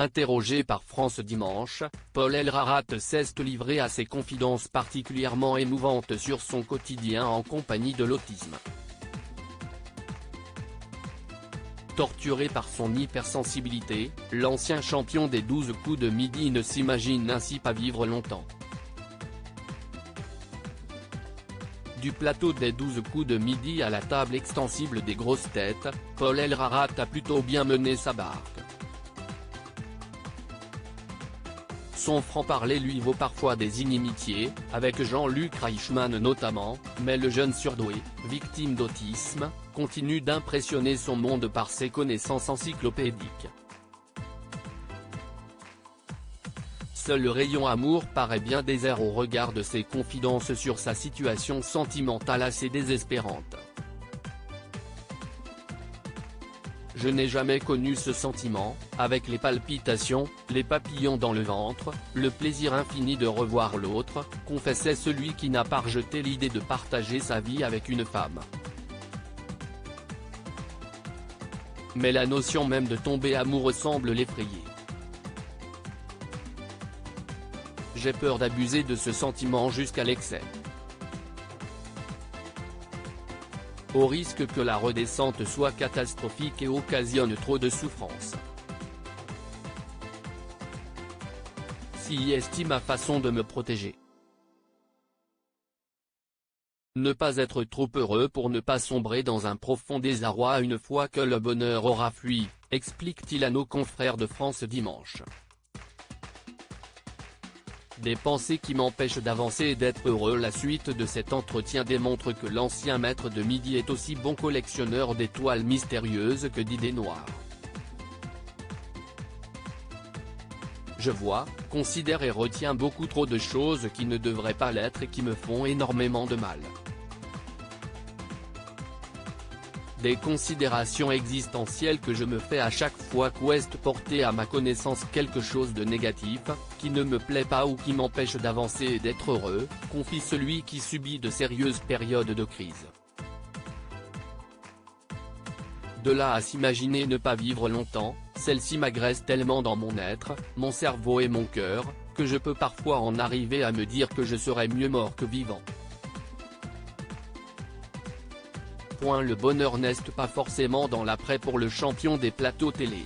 Interrogé par France Dimanche, Paul Elrarat s'est livré à ses confidences particulièrement émouvantes sur son quotidien en compagnie de l'autisme. Torturé par son hypersensibilité, l'ancien champion des 12 coups de midi ne s'imagine ainsi pas vivre longtemps. Du plateau des 12 coups de midi à la table extensible des grosses têtes, Paul Elrarat a plutôt bien mené sa barque. Son franc-parler lui vaut parfois des inimitiés, avec Jean-Luc Reichmann notamment, mais le jeune surdoué, victime d'autisme, continue d'impressionner son monde par ses connaissances encyclopédiques. Seul le rayon amour paraît bien désert au regard de ses confidences sur sa situation sentimentale assez désespérante. Je n'ai jamais connu ce sentiment, avec les palpitations, les papillons dans le ventre, le plaisir infini de revoir l'autre, confessait celui qui n'a pas rejeté l'idée de partager sa vie avec une femme. Mais la notion même de tomber amoureux semble l'effrayer. J'ai peur d'abuser de ce sentiment jusqu'à l'excès. Au risque que la redescente soit catastrophique et occasionne trop de souffrance. Si est ma façon de me protéger. Ne pas être trop heureux pour ne pas sombrer dans un profond désarroi une fois que le bonheur aura fui, explique-t-il à nos confrères de France Dimanche. Des pensées qui m'empêchent d'avancer et d'être heureux. La suite de cet entretien démontre que l'ancien maître de midi est aussi bon collectionneur d'étoiles mystérieuses que d'idées noires. Je vois, considère et retiens beaucoup trop de choses qui ne devraient pas l'être et qui me font énormément de mal. Des considérations existentielles que je me fais à chaque fois qu'ouest porter à ma connaissance quelque chose de négatif, qui ne me plaît pas ou qui m'empêche d'avancer et d'être heureux, confie celui qui subit de sérieuses périodes de crise. De là à s'imaginer ne pas vivre longtemps, celle-ci m'agresse tellement dans mon être, mon cerveau et mon cœur, que je peux parfois en arriver à me dire que je serais mieux mort que vivant. Le bonheur n'est pas forcément dans l'après pour le champion des plateaux télé.